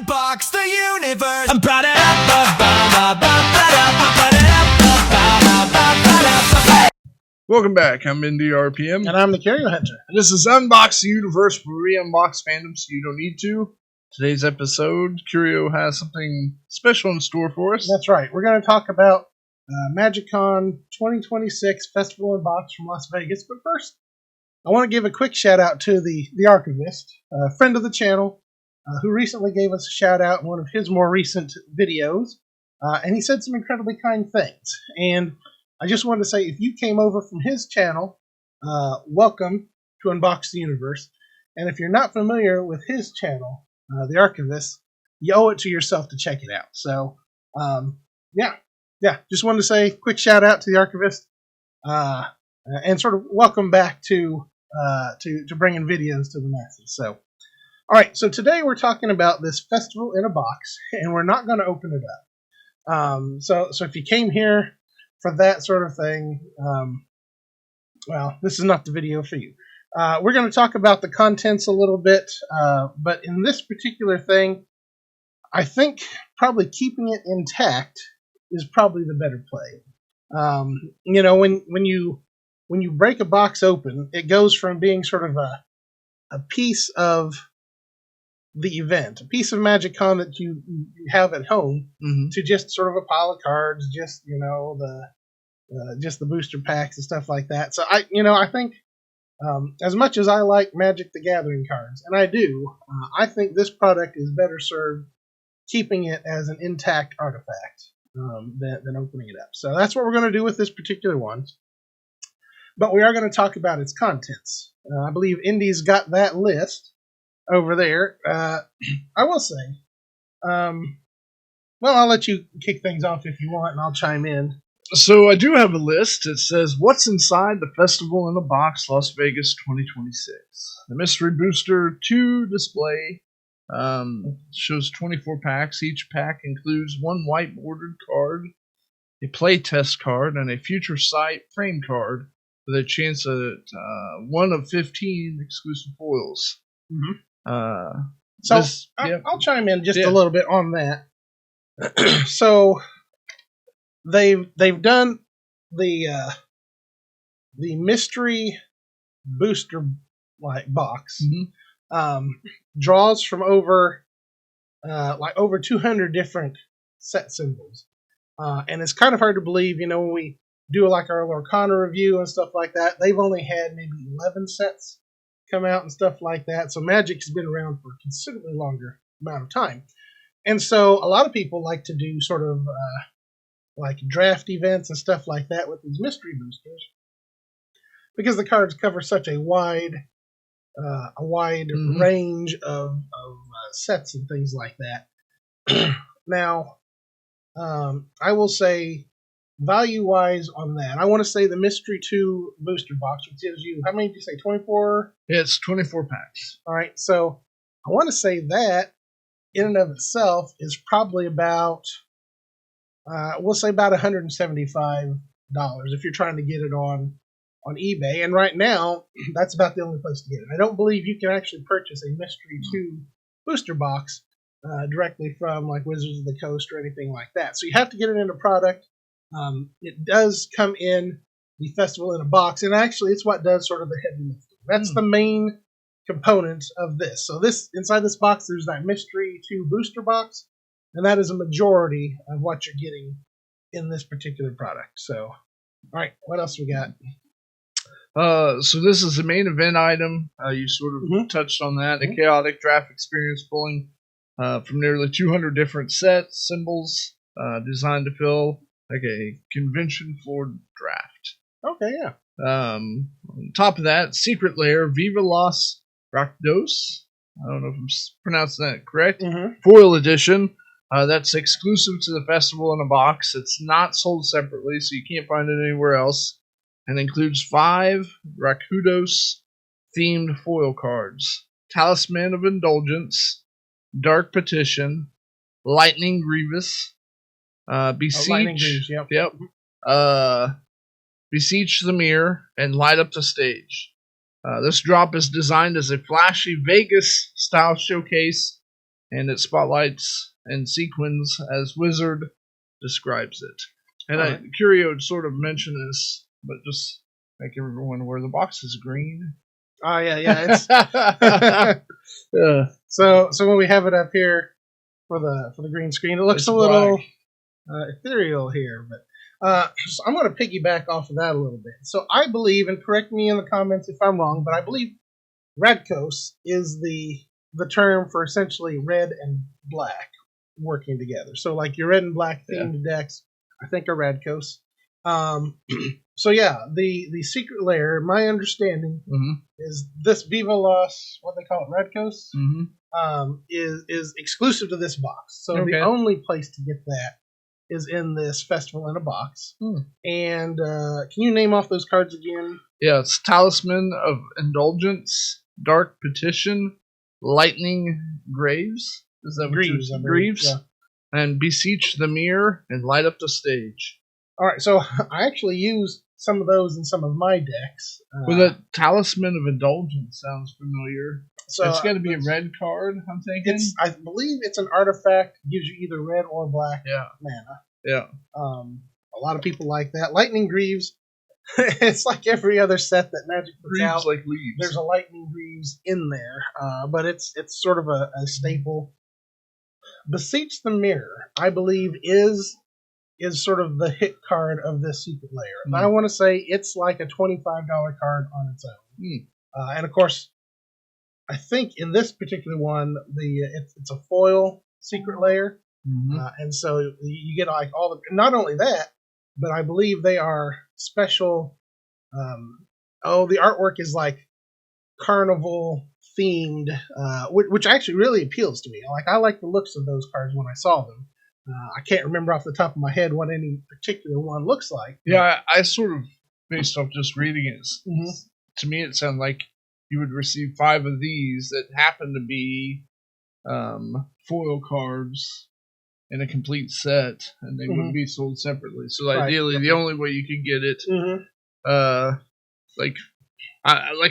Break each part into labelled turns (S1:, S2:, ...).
S1: Unbox the Universe.
S2: Welcome back. I'm Indy RPM.
S3: And I'm the Curio Hunter.
S2: And this is Unbox the Universe, where we unbox fandom so you don't need to. Today's episode, Curio has something special in store for us.
S3: That's right. We're going to talk about MagicCon 2026 Festival Unbox from Las Vegas. But first, I want to give a quick shout out to the Archivist, a friend of the channel, who recently gave us a shout out in one of his more recent videos. And he said some incredibly kind things. And I just wanted to say, if you came over from his channel, welcome to Unbox the Universe. And if you're not familiar with his channel, The Archivist, you owe it to yourself to check it out. So, just wanted to say quick shout out to The Archivist, and sort of welcome back to bringing videos to the masses. So, all right. So today we're talking about this festival in a box, and we're not going to open it up. So if you came here for that sort of thing, well, this is not the video for you. We're going to talk about the contents a little bit, but in this particular thing, I think probably keeping it intact is probably the better play. When you break a box open, it goes from being sort of a piece of the event, a piece of MagicCon that you have at home, to just sort of a pile of cards, just the booster packs and stuff like that. So I think as much as I like Magic the Gathering cards, and I do, I think this product is better served keeping it as an intact artifact than opening it up. So that's what we're going to do with this particular one. But we are going to talk about its contents. I believe Indy's got that list over there. I will say, well, I'll let you kick things off if you want, and I'll chime in.
S2: So I do have a list. It says, what's inside the Festival in a Box, Las Vegas 2026. The Mystery Booster 2 display shows 24 packs. Each pack includes one white bordered card, a play test card, and a Future Sight frame card with a chance at 1 of 15 exclusive foils.
S3: I'll chime in just a little bit on that. So they've done the mystery booster box, draws from over 200 different set symbols, and it's kind of hard to believe, when we do like our Lorcana review and stuff like that, they've only had maybe 11 sets come out and stuff like that. So Magic's been around for a considerably longer amount of time, and so a lot of people like to do sort of like draft events and stuff like that with these mystery boosters, because the cards cover such a wide range of sets and things like that. Now, I will say, value-wise on that, I want to say the Mystery 2 booster box, which gives you, how many did you say, 24?
S2: Yeah, it's 24 packs.
S3: All right, so I want to say that, in and of itself, is probably about, we'll say about $175 if you're trying to get it on eBay. And right now, that's about the only place to get it. I don't believe you can actually purchase a Mystery 2 booster box directly from like Wizards of the Coast or anything like that. So you have to get it in a product. It does come in the Festival in a Box, and actually it's what does sort of the heavy lifting. That's the main component of this. So inside this box, there's that Mystery 2 booster box, and that is a majority of what you're getting in this particular product. So, all right, what else we got?
S2: So this is the main event item. You sort of touched on that. A chaotic draft experience pulling from nearly 200 different sets, symbols, designed to feel like a convention floor draft.
S3: Okay, yeah.
S2: On top of that, Secret Lair, Viva Los Rakdos. I don't know if I'm pronouncing that correct. Foil edition. That's exclusive to the Festival in a Box. It's not sold separately, so you can't find it anywhere else. And includes 5 Rakdos themed foil cards: Talisman of Indulgence, Dark Petition, Lightning Grievous, Beseech,
S3: Lightning Grievous,
S2: Beseech the Mirror, and Light Up the Stage. This drop is designed as a flashy Vegas-style showcase and it spotlights and sequins as Wizard describes it. And Curio sort of mentioned this, but just make everyone aware the box is green.
S3: Oh yeah. It's
S2: Yeah.
S3: so when we have it up here for the green screen, it looks
S2: It's
S3: a little
S2: black.
S3: ethereal here, but so I'm going to piggyback off of that a little bit. So I believe, and correct me in the comments if I'm wrong, but I believe Radkos is the term for essentially red and black working together. So like your red and black themed decks, I think are Radkos. So yeah, the secret lair, my understanding is this Viva Los, what they call it, Radkos, is exclusive to this box. So the only place to get that is in this Festival in a Box. And can you name off those cards again?
S2: Yeah, it's Talisman of Indulgence, Dark Petition, Lightning Graves. Is that
S3: Greaves?
S2: Greaves?
S3: Yeah.
S2: And Beseech the Mirror and Light Up the Stage.
S3: All right, so I actually use some of those in some of my decks.
S2: Well, the Talisman of Indulgence sounds familiar.
S3: So
S2: it's got to be a red card, I'm thinking.
S3: I believe it's an artifact. Gives you either red or black mana.
S2: Yeah.
S3: A lot of people like that. Lightning Greaves. It's like every other set that Magic puts out.
S2: Like leaves.
S3: There's a Lightning Greaves in there, but it's sort of a staple. Beseech the Mirror, I believe, is sort of the hit card of this secret layer. And I want to say it's like a $25 card on its own. And of course, I think in this particular one, it's a foil secret layer. And so you get like all the, not only that, but I believe they are special. The artwork is like carnival themed, which actually really appeals to me. I like the looks of those cards when I saw them. I can't remember off the top of my head what any particular one looks like.
S2: Yeah, I sort of, based off just reading it, to me it sounded like you would receive 5 of these that happen to be foil cards in a complete set, and they wouldn't be sold separately. So ideally, the only way you could get it,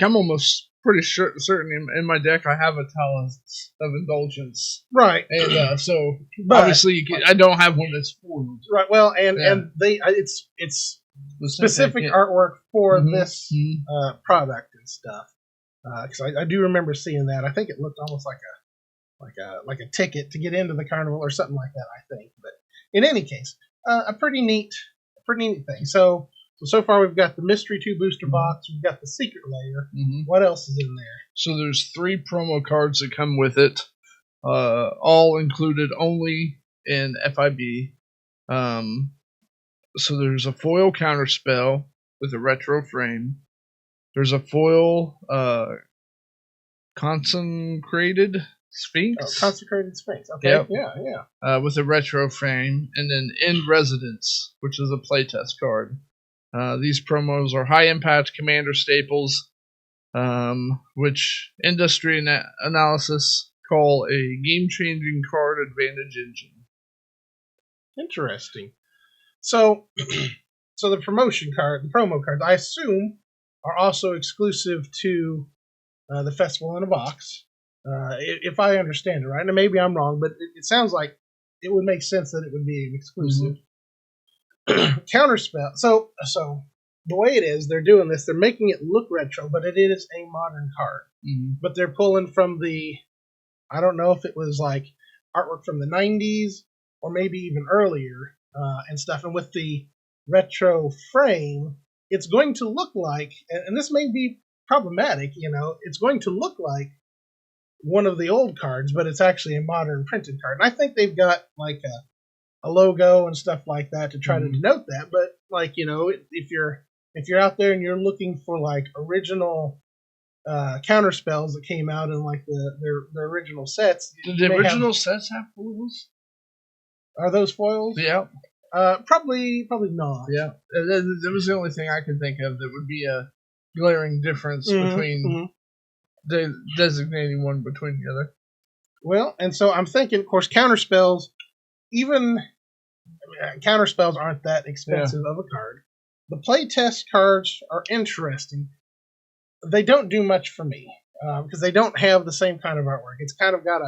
S2: I'm almost pretty certain in my deck I have a Talents of Indulgence,
S3: right?
S2: And so obviously I don't have one that's foiled,
S3: right? Well, and it's specific artwork for this product and stuff. Because I do remember seeing that. I think it looked almost like a ticket to get into the carnival or something like that. I think, but in any case, a pretty neat thing. So far we've got the Mystery 2 booster box. We've got the secret layer. What else is in there?
S2: So there's 3 promo cards that come with it, all included only in FIB. So there's a foil counterspell with a retro frame. There's a foil consecrated Sphinx.
S3: Consecrated Sphinx. Okay.
S2: Yep.
S3: Yeah.
S2: With a retro frame, and then In Residence, which is a playtest card. These promos are high impact commander staples, which industry analysis call a game changing card advantage engine.
S3: Interesting. So the promo cards, I assume, are also exclusive to the Festival in a Box, if I understand it right. And maybe I'm wrong, but it sounds like it would make sense that it would be an exclusive. Counterspell. So the way it is, they're doing this. They're making it look retro, but it is a modern card. But they're pulling from I don't know if it was like artwork from the 90s or maybe even earlier and stuff. And with the retro frame, it's going to look like, and this may be problematic, it's going to look like one of the old cards, but it's actually a modern printed card. And I think they've got like a logo and stuff like that to try to denote that. But if you're out there and you're looking for like original counter spells that came out in like their original sets,
S2: did the original sets have foils?
S3: Are those foils?
S2: Yeah.
S3: Probably not.
S2: Yeah, that was the only thing I could think of that would be a glaring difference between designating one between the other.
S3: Well, and so I'm thinking, of course, counterspells, even counterspells aren't that expensive of a card. The playtest cards are interesting. They don't do much for me because they don't have the same kind of artwork. It's kind of got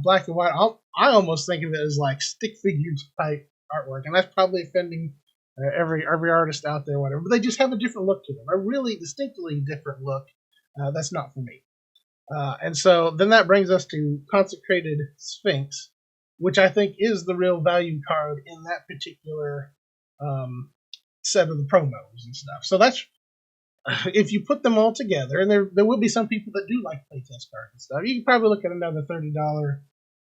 S3: black and white. I almost think of it as like stick figure type artwork, and that's probably offending every artist out there, whatever. But they just have a different look to them, a really distinctly different look. That's not for me. And so then that brings us to Consecrated Sphinx, which I think is the real value card in that particular set of the promos and stuff. So that's if you put them all together, and there will be some people that do like playtest cards and stuff. You can probably look at another $30.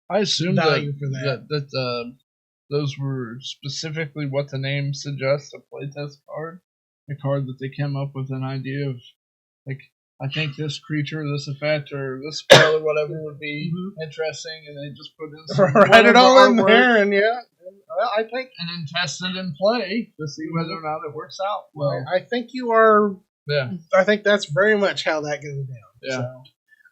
S2: I assume
S3: value for that.
S2: That those were specifically what the name suggests, a playtest card, a card that they came up with an idea of, like, I think this creature, this effect, or this spell or whatever would be interesting, and they just put in some
S3: write it all in
S2: artwork,
S3: there, and yeah. Well, I think,
S2: and then test it in play to see whether or not it works out well.
S3: I think you are.
S2: Yeah,
S3: I think that's very much how that goes down.
S2: Yeah.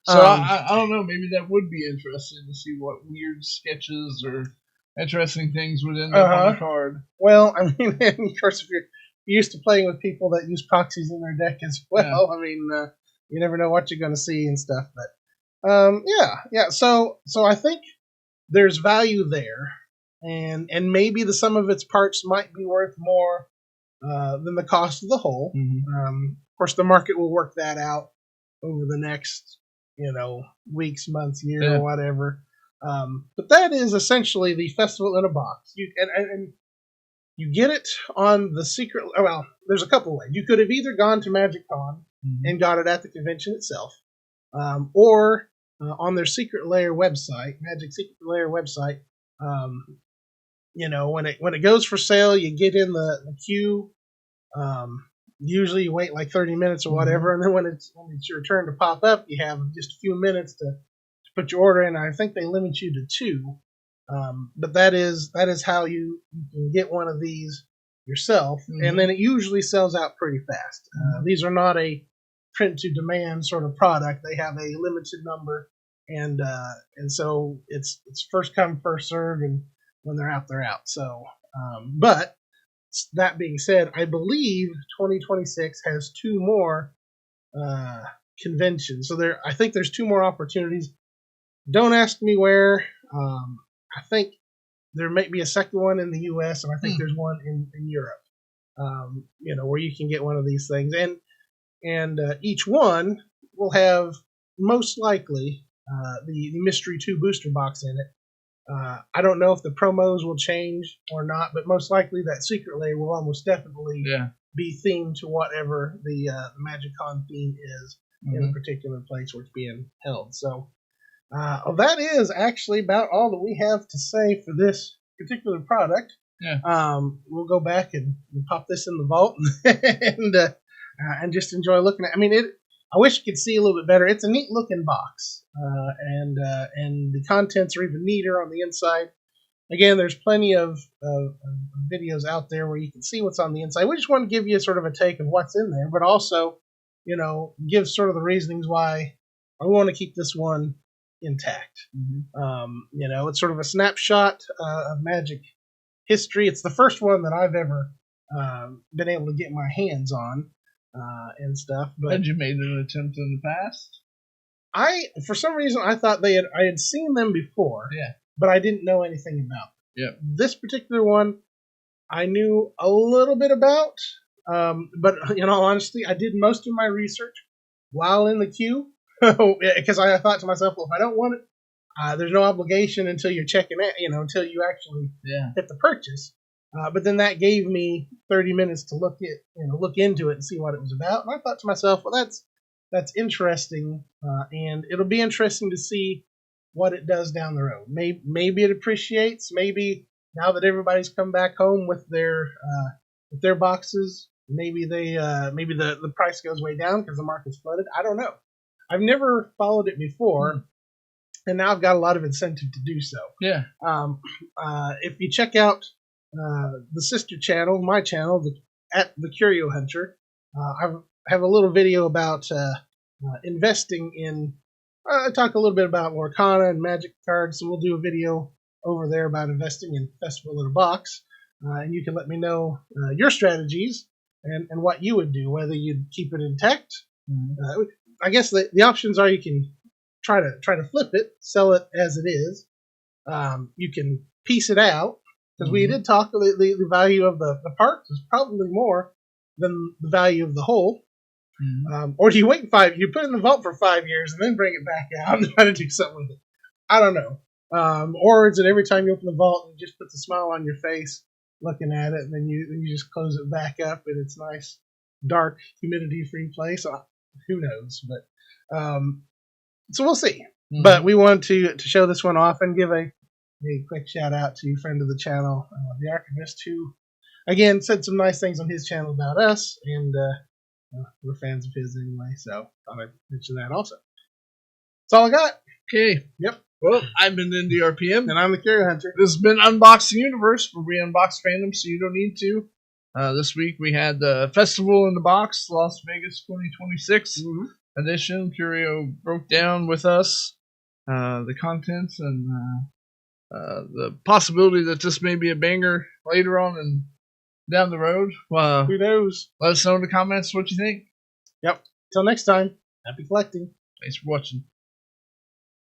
S2: So I don't know. Maybe that would be interesting to see what weird sketches or interesting things would end up on the card.
S3: Well, I mean, of course, if you're used to playing with people that use proxies in their deck as well, I mean, you never know what you're going to see and stuff. But yeah. So I think there's value there, and maybe the sum of its parts might be worth more than the cost of the whole. Of course, the market will work that out over the next, weeks, months, year, or whatever. But that is essentially the festival in a box. And you get it on the secret. Well, there's a couple ways. You could have either gone to MagicCon and got it at the convention itself, or on their Secret Lair website, Magic Secret Lair website. When it goes for sale, you get in the queue. Usually you wait like 30 minutes or whatever, and then when it's your turn to pop up, you have just a few minutes to put your order in. I think they limit you to 2, but that is how you can get one of these yourself, and then it usually sells out pretty fast. These are not a print to demand sort of product; they have a limited number, and so it's first come first served, and when they're out, they're out. So, but that being said, I believe 2026 has 2 more conventions. So I think there's 2 more opportunities. Don't ask me where. I think there may be a second one in the U.S. and I think there's one in Europe. Where you can get one of these things, and each one will have most likely the Mystery 2 booster box in it. I don't know if the promos will change or not, but most likely that Secret Lair will almost definitely be themed to whatever the MagicCon theme is in a particular place where it's being held. So that is actually about all that we have to say for this particular product. We'll go back and pop this in the vault and just enjoy looking at it. I mean, I wish you could see a little bit better. It's a neat looking box, and the contents are even neater on the inside. Again, there's plenty of videos out there where you can see what's on the inside. We just want to give you sort of a take of what's in there, but also, give sort of the reasonings why I want to keep this one intact. It's sort of a snapshot of Magic history. It's the first one that I've ever been able to get my hands on. And stuff, but
S2: had you made an attempt in the past?
S3: For some reason, I thought I had seen them before, but I didn't know anything about them. This particular one, I knew a little bit about, but in all honesty, I did most of my research while in the queue, because I thought to myself, well, if I don't want it, there's no obligation until you're checking it, until you actually hit the purchase. But then that gave me 30 minutes to look into it and see what it was about. And I thought to myself, well, that's interesting, and it'll be interesting to see what it does down the road. Maybe it appreciates. Maybe now that everybody's come back home with their boxes, maybe the price goes way down because the market's flooded. I don't know. I've never followed it before, and now I've got a lot of incentive to do so. If you check out the sister channel, my channel, at the Curio Hunter, I have a little video about investing in. I talk a little bit about Lorcana and Magic cards, so we'll do a video over there about investing in Festival in a Box, and you can let me know your strategies and what you would do, whether you'd keep it intact. I guess the options are you can try to flip it, sell it as it is. You can piece it out, because we did talk the value of the parts is probably more than the value of the whole. Or do you wait you put it in the vault for 5 years and then bring it back out and try to do something with it? I don't know. Or is it every time you open the vault, it just puts a smile on your face looking at it, and then you just close it back up and it's nice, dark, humidity-free place? Who knows? But so we'll see. But we wanted to show this one off and give a quick shout out to friend of the channel, the Archivist, who again said some nice things on his channel about us, and we're fans of his anyway, so thought I'd mention that also. That's all I got.
S2: Okay.
S3: Yep.
S2: Well, I've been Indie RPM.
S3: And I'm the Carrier Hunter.
S2: This has been Unbox the Universe, where we unbox fandom so you don't need to. This week we had the Festival in the Box, Las Vegas 2026 edition. Curio broke down with us the contents and the possibility that this may be a banger later on and down the road.
S3: Who knows?
S2: Let us know in the comments what you think.
S3: Yep. Till next time, happy collecting.
S2: Thanks for watching.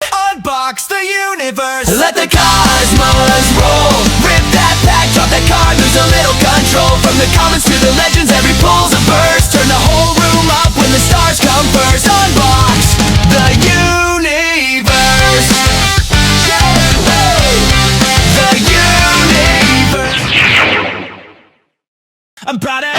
S1: Unbox the universe. Let the cosmos roll. Rip that pack, drop that card, lose a little control. From the commons to the legends, every pull's a burst. Turn the whole room up when the stars come first. Unbox the universe. The universe. I'm proud of